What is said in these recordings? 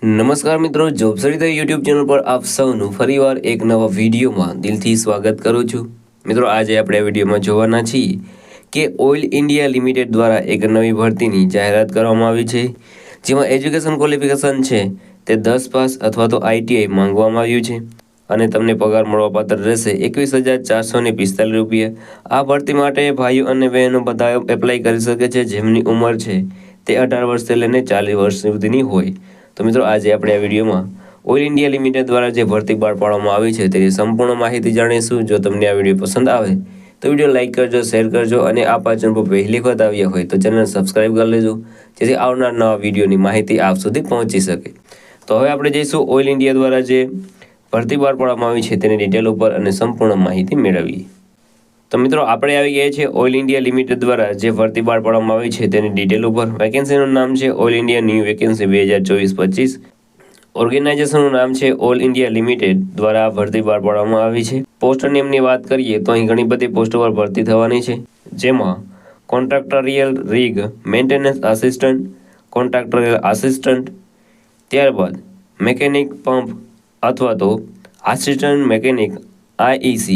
નમસ્કાર મિત્રો, જોબસરિતા YouTube channel પર આપ સૌનું ફરીવાર એક નવા વિડીયોમાં દિલથી સ્વાગત કરું છું। મિત્રો, આજે આપણે આ વિડીયોમાં જોવાના છીએ કે ઓઇલ ઇન્ડિયા લિમિટેડ દ્વારા એક નવી ભરતીની જાહેરાત કરવામાં આવી છે, જેમાં એજ્યુકેશન ક્વોલિફિકેશન છે તે 10 પાસ અથવા તો ITI માંગવામાં આવ્યું છે અને તમને પગાર મળવાપાત્ર રહેશે 21,445 રૂપિયા। આ ભરતી માટે ભાઈઓ અને બહેનો બધા એપ્લાય કરી શકે છે, જેમની ઉંમર છે તે 18 વર્ષથી લઈને 40 વર્ષ સુધીની હોય। તો મિત્રો, આજે આપણે આ વિડીયોમાં ઓઇલ ઇન્ડિયા લિમિટેડ દ્વારા જે ભરતી બહાર પાડવામાં આવી છે તેની સંપૂર્ણ માહિતી જાણીશું। જો તમને આ વિડીયો પસંદ આવે તો વિડીયો લાઇક કરજો, શેર કરજો અને આ ચેનલ પર પહેલી વખત આવ્યા હોય તો ચેનલ સબસ્ક્રાઇબ કરી લેજો, જેથી આવનાર નવા વિડીયોની માહિતી આપ સુધી પહોંચી શકે। તો હવે આપણે જઈશું ઓઇલ ઇન્ડિયા દ્વારા જે ભરતી બહાર પાડવામાં આવી છે તેની ડિટેલ ઉપર અને સંપૂર્ણ માહિતી મેળવીએ। તો મિત્રો, આપણે આવી ગયા છે ઓઇલ ઇન્ડિયા લિમિટેડ દ્વારા જે ભરતી બહાર પાડવામાં આવી છે તેની ડિટેલ ઉપર। વેકેન્સીનું નામ છે ઓઇલ ઇન્ડિયા ન્યૂ વેકેન્સી 2024-25। ઓર્ગેનાઇઝેશનનું નામ છે ઓઇલ ઇન્ડિયા લિમિટેડ દ્વારા ભરતી બહાર પાડવામાં આવી છે। પોસ્ટ નેમની વાત કરીએ તો અહીં ઘણી બધી પોસ્ટો પર ભરતી થવાની છે, જેમાં કોન્ટ્રાક્ટરિયલ રિગ મેન્ટેનન્સ આસિસ્ટન્ટ, કોન્ટ્રાક્ટરિયલ આસિસ્ટન્ટ, ત્યારબાદ મેકેનિક પંપ અથવા તો આસિસ્ટન્ટ મેકેનિક IEC,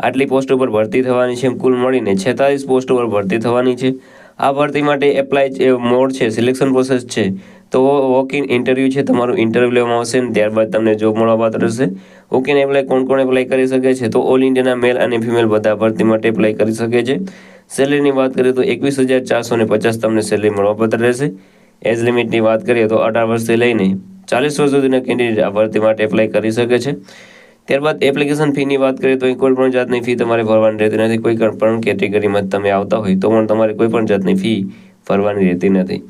આટલી પોસ્ટો પર ભરતી થવાની છે। કુલ મળીને 46 પોસ્ટો પર ભરતી થવાની છે। આ ભરતી માટે એપ્લાય મોડ છે, સિલેક્શન પ્રોસેસ છે તો વોક ઇન ઇન્ટરવ્યૂ છે, તમારું ઇન્ટરવ્યૂ લેવામાં આવશે અને ત્યારબાદ તમને જોબ મળવાપાત્ર રહેશે। વોક ઇન એપ્લાય કોણ એપ્લાય કરી શકે છે તો ઓલ ઇન્ડિયાના મેલ અને ફિમેલ બધા ભરતી માટે એપ્લાય કરી શકે છે। સેલેરીની વાત કરીએ તો 21,450 તમને સેલેરી મળવાપાત્ર રહેશે। એજ લિમિટની વાત કરીએ તો 18 વર્ષથી લઈને 40 વર્ષ સુધીના કેન્ડિડેટ આ ભરતી માટે એપ્લાય કરી શકે છે। ત્યારબાદ એપ્લિકેશન ફીની વાત કરીએ તો કોઈ પણ જાતની ફી તમારે ભરવાની રહેતી નથી। કોઈ પણ કેટેગરીમાં તમે આવતા હોય તો પણ તમારે કોઈ પણ જાતની ફી ભરવાની રહેતી નથી।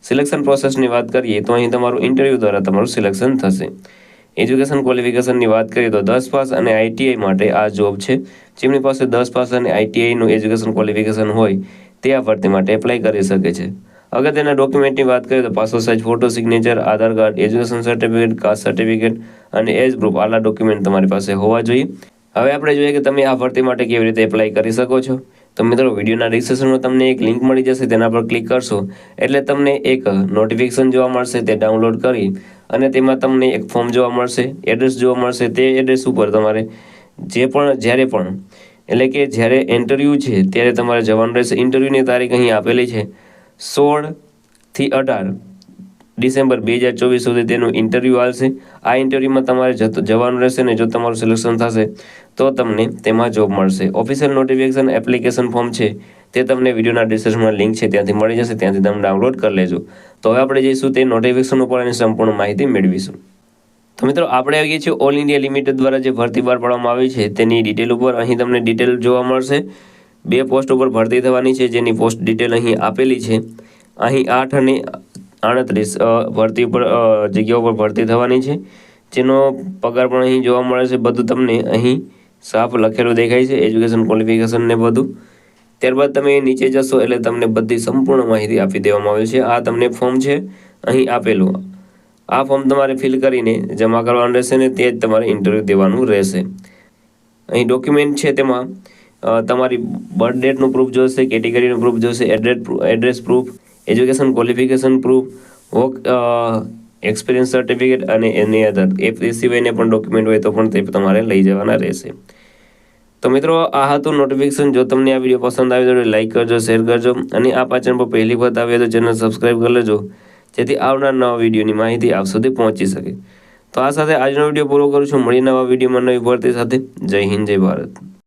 સિલેક્શન પ્રોસેસની વાત કરીએ તો અહીં તમારું ઇન્ટરવ્યૂ દ્વારા તમારું સિલેક્શન થશે। એજ્યુકેશન ક્વોલિફિકેશનની વાત કરીએ તો 10 પાસ અને ITI માટે આ જોબ છે। જેમની પાસે 10 પાસ અને ITIનું એજ્યુકેશન ક્વોલિફિકેશન હોય તે આ ભરતી માટે એપ્લાય કરી શકે છે। અગત્યના ડોક્યુમેન્ટની વાત કરીએ તો passport size photo, signature, Aadhaar card, education certificate, caste certificate અને એજ પ્રૂફ, આટલા ડોક્યુમેન્ટ તમારી પાસે હોવા જોઈએ। હવે આપણે જોઈએ કે તમે આ ભરતી માટે કેવી રીતે એપ્લાય કરી શકો છો। તો મિત્રો, વિડીયોના ડિસ્ક્રિપ્શનમાં તમને એક લિંક મળી જશે, તેના પર ક્લિક કરશો એટલે તમને એક નોટિફિકેશન જોવા મળશે, તે ડાઉનલોડ કરી અને તેમાં તમને એક ફોર્મ જોવા મળશે, એડ્રેસ જોવા મળશે। તે એડ્રેસ ઉપર તમારે જ્યારે પણ એટલે કે જ્યારે ઇન્ટરવ્યૂ છે ત્યારે તમારે જવાનું રહેશે। ઇન્ટરવ્યૂની તારીખ અહીં આપેલી છે 16 થી 18 ડિસેમ્બર 2024 સુધી તેનું ઇન્ટરવ્યૂ આવશે। આ ઇન્ટરવ્યૂમાં તમારે જવાનું રહેશે ને જો તમારું સિલેક્શન થશે તો તમને તેમાં જોબ મળશે। ઓફિશિયલ નોટિફિકેશન એપ્લિકેશન ફોર્મ છે તે તમને વિડીયોના ડિસ્ક્રિપ્શનમાં લિંક છે ત્યાંથી મળી જશે, ત્યાંથી તમે ડાઉનલોડ કરી લેજો। તો હવે આપણે જઈશું તે નોટિફિકેશન ઉપર એની સંપૂર્ણ માહિતી મેળવીશું। તો મિત્રો, આપણે આવી ગયા છીએ ઓલ ઇન્ડિયા લિમિટેડ દ્વારા જે ભરતી બહાર પાડવામાં આવી છે તેની ડિટેલ ઉપર। અહીં તમને ડિટેલ જોવા મળશે। 2 પોસ્ટ ઉપર ભરતી થવાની છે, જેની પોસ્ટ ડિટેલ અહીં આપેલી છે। અહીં 8 અને 38 ભરતી ઉપર જગ્યાઓ પર ભરતી થવાની છે, જેનો પગાર પણ અહીં જોવા મળે છે। બધું તમને અહીં સાફ લખેલું દેખાય છે, એજ્યુકેશન ક્વોલિફિકેશન ને બધું। ત્યારબાદ તમે નીચે જશો એટલે તમને બધી સંપૂર્ણ માહિતી આપી દેવામાં આવે છે। આ તમને ફોર્મ છે અહીં આપેલું, આ ફોર્મ તમારે ફિલ કરીને જમા કરવાનું રહેશે ને તે જ તમારે ઇન્ટરવ્યૂ દેવાનું રહેશે। અહીં ડોક્યુમેન્ટ છે તેમાં તમારી બર્થ ડેટનું પ્રૂફ જોશે, કેટેગરીનું પ્રૂફ જોશે, address proof, education qualification proof, work experience certificate અને એની અધર એ સિવાયને પણ ડોક્યુમેન્ટ હોય તો પણ તે તમારે લઈ જવાના રહેશે। તો મિત્રો, આ હતું નોટિફિકેશન। જો તમને આ વિડીયો પસંદ આવ્યો તો લાઇક કરજો, શેર કરજો અને આ ચેનલ પર પહેલી વખત આવ્યો તો ચેનલ સબસ્ક્રાઇબ કરી લેજો, જેથી આવનાર નવા વિડીયોની માહિતી આપ સુધી પહોંચી શકે। તો આ સાથે આજનો વિડીયો પૂરો કરું છું। મળી નવા વિડીયોમાં નવી ભરતી સાથે। જય હિન્દ, જય ભારત।